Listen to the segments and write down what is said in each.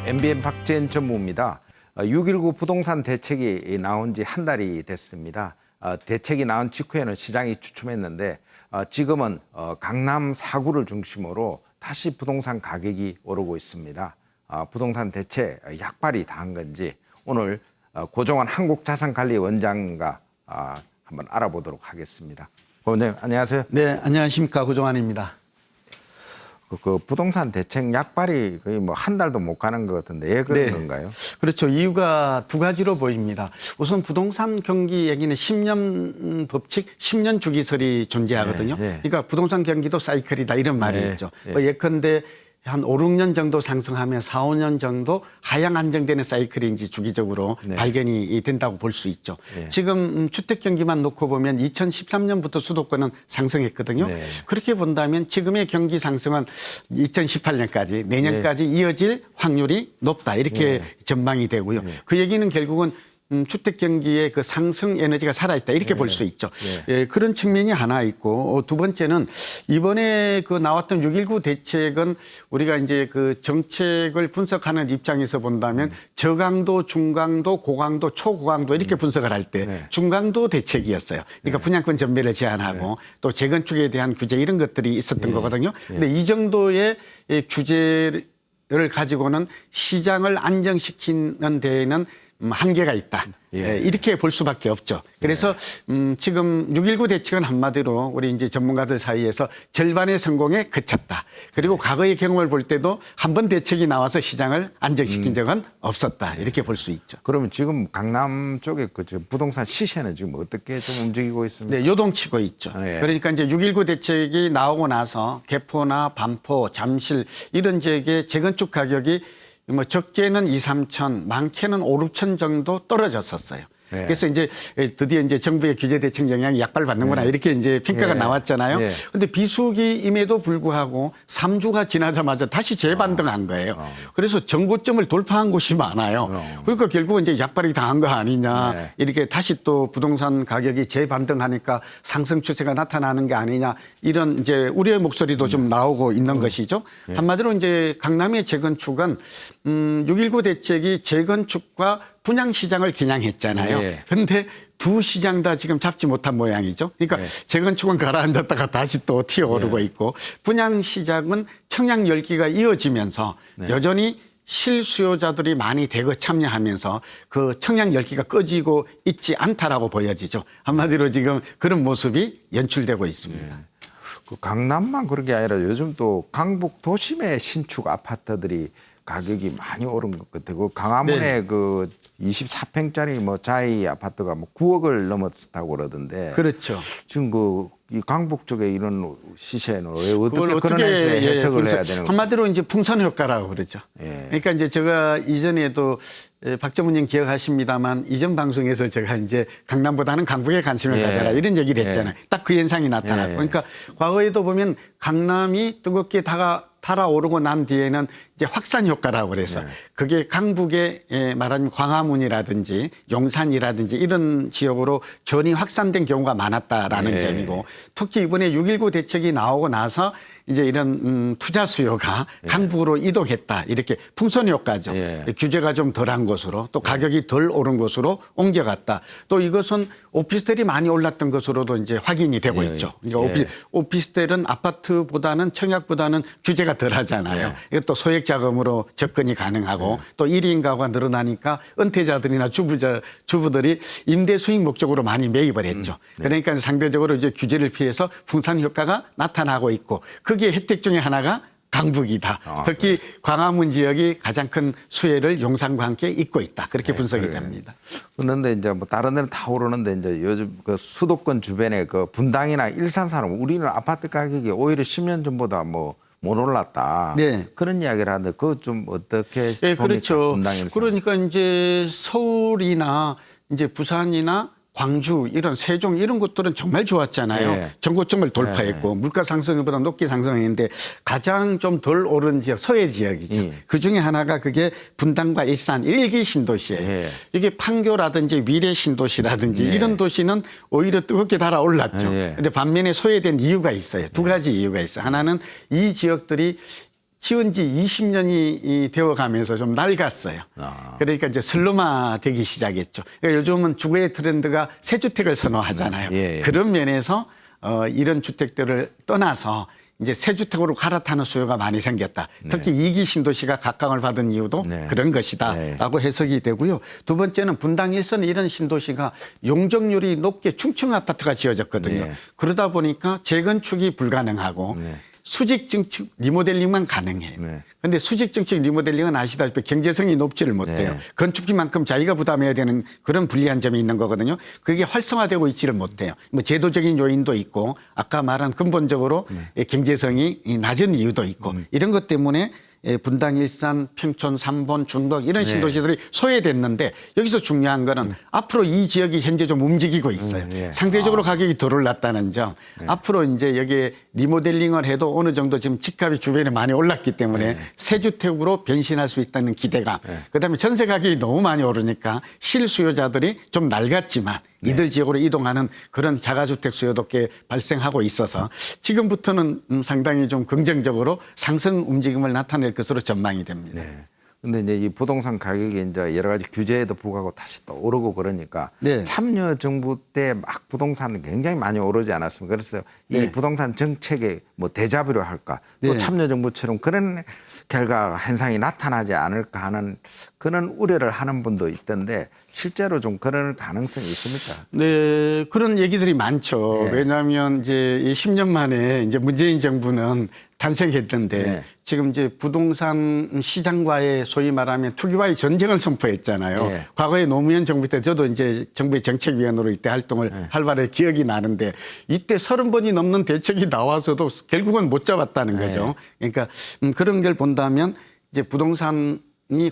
MBN 박재현 전무입니다. 6.19 부동산 대책이 나온 지 한 달이 됐습니다. 대책이 나온 직후에는 시장이 주춤했는데 지금은 강남 4구를 중심으로 다시 부동산 가격이 오르고 있습니다. 부동산 대책 약발이 다한 건지 오늘 고종환 한국자산관리원장과 한번 알아보도록 하겠습니다. 원장님 안녕하세요. 네, 안녕하십니까. 고종환입니다. 그 부동산 대책 약발이 거의 뭐 한 달도 못 가는 것 같은데 왜 그런 건가요? 그렇죠. 이유가 두 가지로 보입니다. 우선 부동산 경기 얘기는 10년 법칙, 10년 주기설이 존재하거든요. 그러니까 부동산 경기도 사이클이다 이런 말이 있죠. 예컨대 한 5, 6년 정도 상승하면 4, 5년 정도 하향 안정되는 사이클인지 주기적으로 발견이 된다고 볼 수 있죠. 지금 주택 경기만 놓고 보면 2013년부터 수도권은 상승했거든요. 그렇게 본다면 지금의 경기 상승은 2018년까지 내년까지 이어질 확률이 높다 이렇게 전망이 되고요. 그 얘기는 결국은 주택 경기의 그 상승 에너지가 살아있다 이렇게 볼 수 있죠. 그런 측면이 하나 있고 두 번째는 이번에 그 나왔던 6.19 대책은 우리가 이제 그 정책을 분석하는 입장에서 본다면 저강도, 중강도, 고강도, 초고강도 이렇게 분석을 할 때 중강도 대책이었어요. 그러니까 분양권 전매를 제한하고 또 재건축에 대한 규제 이런 것들이 있었던 거거든요. 근데 이 정도의 규제를 가지고는 시장을 안정시키는 데에는 한계가 있다. 이렇게 볼 수밖에 없죠. 그래서 지금 6.19 대책은 한마디로 우리 이제 전문가들 사이에서 절반의 성공에 그쳤다. 그리고 과거의 경험을 볼 때도 한 번 대책이 나와서 시장을 안정시킨 적은 없었다. 이렇게 볼 수 있죠. 그러면 지금 강남 쪽에 그 부동산 시세는 지금 어떻게 좀 움직이고 있습니까? 네, 요동치고 있죠. 그러니까 이제 6.19 대책이 나오고 나서 개포나 반포, 잠실 이런 지역의 재건축 가격이 뭐 적게는 2, 3천, 많게는 5, 6천 정도 떨어졌었어요. 그래서 이제 드디어 이제 정부의 규제 대책 영향이 약발받는구나 이렇게 이제 평가가 나왔잖아요. 그런데 비수기임에도 불구하고 3주가 지나자마자 다시 재반등한 거예요. 그래서 정고점을 돌파한 곳이 많아요. 그러니까 결국은 이제 약발이 당한 거 아니냐 이렇게 다시 또 부동산 가격이 재반등하니까 상승 추세가 나타나는 게 아니냐 이런 이제 우려의 목소리도 좀 나오고 있는 것이죠. 한마디로 이제 강남의 재건축은 6.19 대책이 재건축과 분양시장을 겨냥했잖아요. 그런데 두 시장 다 지금 잡지 못한 모양이죠. 그러니까 재건축은 가라앉았다가 다시 또 튀어오르고 있고 분양시장은 청약 열기가 이어지면서 여전히 실수요자들이 많이 대거 참여하면서 그 청약 열기가 꺼지고 있지 않다라고 보여지죠. 한마디로 지금 그런 모습이 연출되고 있습니다. 그 강남만 그런 게 아니라 요즘 또 강북 도심의 신축 아파트들이 가격이 많이 오른 것 같아요. 그 강화문에 그 24평짜리 뭐 자이 아파트가 뭐 9억을 넘었다고 그러던데. 그렇죠. 지금 이 강북 쪽에 이런 시세는 왜 어떻게 그런 해석을 해야 되는 거예요? 한마디로 이제 풍선 효과라고 그러죠. 그러니까 이제 제가 이전에도 박정훈님 기억하십니다만 이전 방송에서 제가 이제 강남보다는 강북에 관심을 가져라 이런 얘기를 했잖아요. 딱 그 현상이 나타났고. 그러니까 과거에도 보면 강남이 뜨겁게 달아오르고 난 뒤에는 이제 확산 효과라고 그래서 그게 강북에 말하자면 광화문이라든지 용산이라든지 이런 지역으로 전이 확산된 경우가 많았다라는 점이고 특히 이번에 6.19 대책이 나오고 나서 이제 이런 투자 수요가 강북으로 이동했다. 이렇게 풍선 효과죠. 규제가 좀 덜한 곳으로 또 가격이 덜 오른 곳으로 옮겨갔다. 또 이것은 오피스텔이 많이 올랐던 것으로도 이제 확인이 되고 있죠. 그러니까 오피스텔은 아파트보다는 청약보다는 규제가 덜 하잖아요. 이것도 소액 자금으로 접근이 가능하고 또 1인 가구가 늘어나니까 은퇴자들이나 주부들이 임대 수익 목적으로 많이 매입을 했죠. 그러니까 상대적으로 이제 규제를 피해서 풍선 효과가 나타나고 있고 그게 혜택 중에 하나가 강북이다. 특히 광화문 지역이 가장 큰 수혜를 용산과 함께 잇고 있다. 그렇게 분석이 됩니다. 그런데 이제 뭐 다른 데는 다 오르는데 이제 요즘 그 수도권 주변에 그 분당이나 일산사는 우리는 아파트 가격이 오히려 10년 전보다 뭐 못 올랐다. 그런 이야기를 하는데 그거 좀 어떻게 봅니까? 그렇죠. 분당에서. 그러니까 이제 서울이나 이제 부산이나 광주 이런 세종 이런 곳들은 정말 좋았잖아요. 전고점을 돌파했고 물가 상승보다 높게 상승했는데 가장 좀 덜 오른 지역 서해 지역이죠. 그중에 하나가 그게 분당과 일산 일기 신도시예요. 이게 판교라든지 미래 신도시라든지 이런 도시는 오히려 뜨겁게 달아올랐죠. 그런데 반면에 소외된 이유가 있어요. 두 가지 이유가 있어요. 하나는 이 지역들이 지은 지 20년이 되어 가면서 좀 낡았어요. 그러니까 이제 슬럼화 되기 시작했죠. 그러니까 요즘은 주거의 트렌드가 새 주택을 선호하잖아요. 예. 그런 면에서 이런 주택들을 떠나서 이제 새 주택으로 갈아타는 수요가 많이 생겼다. 특히 이기 신도시가 각광을 받은 이유도 그런 것이다라고 해석이 되고요. 두 번째는 분당 일선에 이런 신도시가 용적률이 높게 충층 아파트가 지어졌거든요. 그러다 보니까 재건축이 불가능하고 수직 증축 리모델링만 가능해요. 그런데 수직 증축 리모델링은 아시다시피 경제성이 높지를 못해요. 건축비만큼 자기가 부담해야 되는 그런 불리한 점이 있는 거거든요. 그게 활성화되고 있지를 못해요. 뭐 제도적인 요인도 있고 아까 말한 근본적으로 경제성이 낮은 이유도 있고 이런 것 때문에 분당, 일산, 평촌, 삼본, 중동 이런 신도시들이 소외됐는데 여기서 중요한 거는 앞으로 이 지역이 현재 좀 움직이고 있어요. 상대적으로 가격이 덜 올랐다는 점. 앞으로 이제 여기에 리모델링을 해도 어느 정도 지금 집값이 주변에 많이 올랐기 때문에 새 주택으로 변신할 수 있다는 기대감. 그다음에 전세 가격이 너무 많이 오르니까 실수요자들이 좀 낡았지만 이들 지역으로 이동하는 그런 자가주택 수요도 꽤 발생하고 있어서 지금부터는 상당히 좀 긍정적으로 상승 움직임을 나타낼 것으로 전망이 됩니다. 근데 이제 이 부동산 가격이 이제 여러 가지 규제에도 불구하고 다시 또 오르고 그러니까 참여정부 때 막 부동산이 굉장히 많이 오르지 않았습니까? 그래서 이 부동산 정책의 뭐 대자뷰로 할까 또 참여정부처럼 그런 결과 현상이 나타나지 않을까 하는 그런 우려를 하는 분도 있던데 실제로 좀 그런 가능성이 있습니까? 네, 그런 얘기들이 많죠. 왜냐하면 이제 10년 만에 이제 문재인 정부는 탄생했던데 지금 이제 부동산 시장과의 소위 말하면 투기와의 전쟁을 선포했잖아요. 과거에 노무현 정부 때 저도 이제 정부의 정책위원으로 이때 활동을 활발하게 기억이 나는데 이때 30번이 넘는 대책이 나와서도 결국은 못 잡았다는 거죠. 그러니까 그런 걸 본다면 이제 부동산이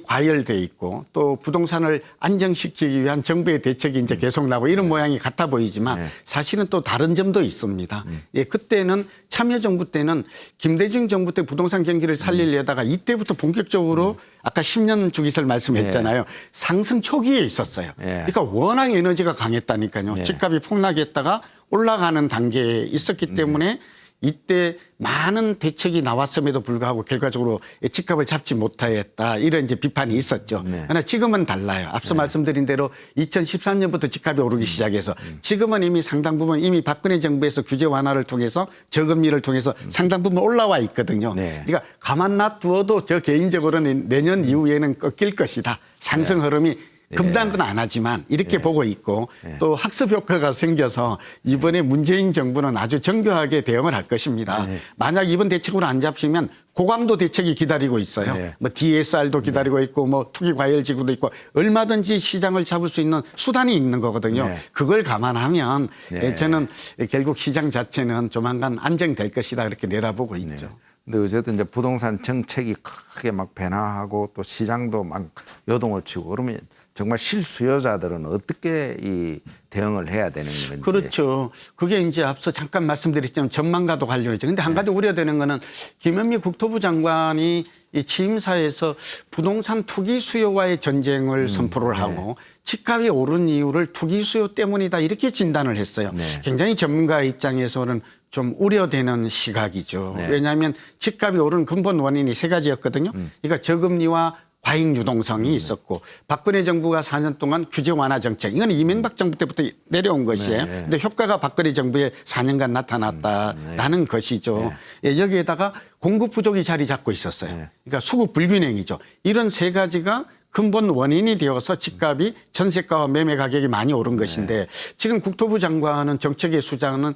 과열돼 있고 또 부동산을 안정시키기 위한 정부의 대책이 이제 계속 나오고 이런 모양이 같아 보이지만 사실은 또 다른 점도 있습니다. 그때는 참여정부 때는 김대중 정부 때 부동산 경기를 살리려다가 이때부터 본격적으로 아까 10년 주기설 말씀했잖아요. 상승 초기에 있었어요. 그러니까 워낙 에너지가 강했다니까요. 집값이 폭락했다가 올라가는 단계에 있었기 때문에 이때 많은 대책이 나왔음에도 불구하고 결과적으로 집값을 잡지 못하였다. 이런 이제 비판이 있었죠. 그러나 지금은 달라요. 앞서 말씀드린 대로 2013년부터 집값이 오르기 시작해서 지금은 이미 상당 부분 이미 박근혜 정부에서 규제 완화를 통해서 저금리를 통해서 상당 부분 올라와 있거든요. 그러니까 가만 놔두어도 저 개인적으로는 내년 이후에는 꺾일 것이다. 상승 흐름이 금단은 안 하지만 이렇게 보고 있고 또 학습 효과가 생겨서 이번에 문재인 정부는 아주 정교하게 대응을 할 것입니다. 만약 이번 대책으로 안 잡히면 고강도 대책이 기다리고 있어요. 뭐 DSR도 기다리고 있고 뭐 투기 과열 지구도 있고 얼마든지 시장을 잡을 수 있는 수단이 있는 거거든요. 그걸 감안하면 저는 결국 시장 자체는 조만간 안정될 것이다 그렇게 내다보고 있죠. 근데 어쨌든 이제 부동산 정책이 크게 막 변화하고 또 시장도 막 요동을 치고 그러면 정말 실수요자들은 어떻게 이 대응을 해야 되는 건지. 그렇죠. 그게 이제 앞서 잠깐 말씀드렸지만 전망과도 관련이죠. 근데 한 가지 우려되는 거는 김현미 국토부 장관이 이 취임사에서 부동산 투기 수요와의 전쟁을 선포를 하고 집값이 오른 이유를 투기 수요 때문이다 이렇게 진단을 했어요. 굉장히 전문가 입장에서는 좀 우려되는 시각이죠. 왜냐하면 집값이 오른 근본 원인이 세 가지였거든요. 그러니까 저금리와 과잉 유동성이 있었고 박근혜 정부가 4년 동안 규제 완화 정책 이건 이명박 정부 때부터 내려온 것이에요. 그런데 효과가 박근혜 정부의 4년간 나타났다라는 것이죠. 여기에다가 공급 부족이 자리 잡고 있었어요. 그러니까 수급 불균형이죠. 이런 세 가지가 근본 원인이 되어서 집값이 전세가와 매매 가격이 많이 오른 것인데 지금 국토부 장관은 정책의 수장은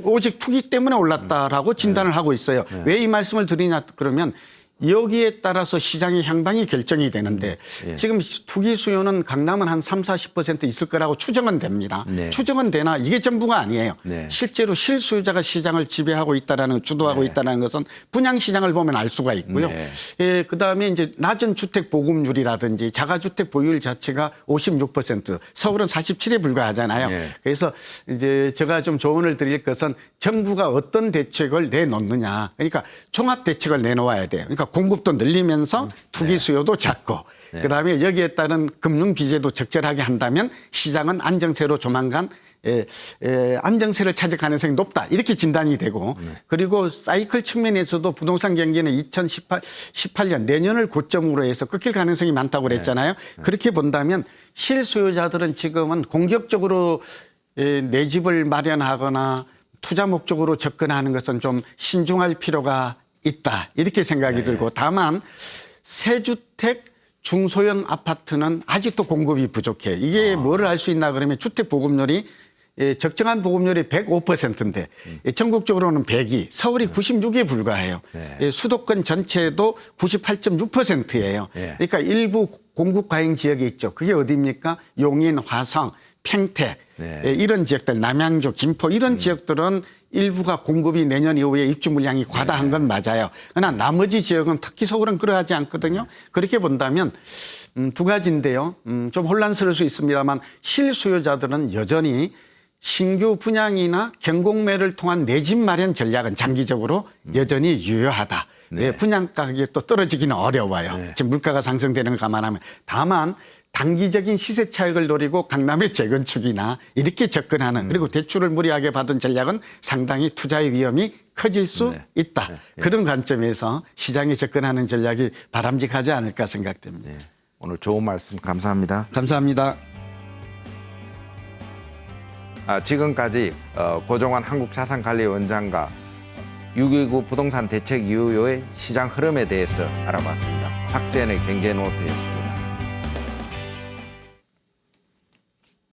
오직 투기 때문에 올랐다라고 진단을 하고 있어요. 왜 이 말씀을 드리냐 그러면 여기에 따라서 시장의 향방이 결정이 되는데 지금 투기 수요는 강남은 한 30-40% 있을 거라고 추정은 됩니다. 추정은 되나 이게 전부가 아니에요. 실제로 실수요자가 시장을 지배하고 있다라는 주도하고 있다는 것은 분양 시장을 보면 알 수가 있고요. 그다음에 이제 낮은 주택 보급률이라든지 자가주택 보유율 자체가 56%, 서울은 47에 불과하잖아요. 그래서 이제 제가 좀 조언을 드릴 것은 정부가 어떤 대책을 내놓느냐. 그러니까 종합 대책을 내놓아야 돼요. 그러니까 공급도 늘리면서 투기 수요도 작고 그다음에 여기에 따른 금융 비제도 적절하게 한다면 시장은 안정세로 조만간 안정세를 찾을 가능성이 높다. 이렇게 진단이 되고 그리고 사이클 측면에서도 부동산 경기는 2018년 내년을 고점으로 해서 꺾일 가능성이 많다고 그랬잖아요. 그렇게 본다면 실수요자들은 지금은 공격적으로 내 집을 마련하거나 투자 목적으로 접근하는 것은 좀 신중할 필요가 있다. 이렇게 생각이 들고 다만 새주택 중소형 아파트는 아직도 공급이 부족해. 이게 뭐를 알 수 있나 그러면 주택 보급률이 적정한 보급률이 105%인데 전국적으로는 102, 서울이 96에 불과해요. 수도권 전체도 98.6%예요. 그러니까 일부 공급 과잉 지역이 있죠. 그게 어디입니까? 용인, 화성, 평택 이런 지역들, 남양주, 김포 이런 지역들은 일부가 공급이 내년 이후에 입주 물량이 과다한 건 맞아요. 그러나 나머지 지역은 특히 서울은 그러하지 않거든요. 그렇게 본다면 두 가지인데요. 좀 혼란스러울 수 있습니다만 실수요자들은 여전히 신규 분양이나 경공매를 통한 내 집 마련 전략은 장기적으로 여전히 유효하다. 분양 가격이 또 떨어지기는 어려워요. 지금 물가가 상승되는 걸 감안하면. 다만 단기적인 시세 차익을 노리고 강남의 재건축이나 이렇게 접근하는 그리고 대출을 무리하게 받은 전략은 상당히 투자의 위험이 커질 수 있다. 그런 관점에서 시장에 접근하는 전략이 바람직하지 않을까 생각됩니다. 오늘 좋은 말씀 감사합니다. 감사합니다. 지금까지 고종환 한국자산관리원장과 6.19 부동산 대책 이후의 시장 흐름에 대해서 알아봤습니다. 박대현의 경제노트였습니다.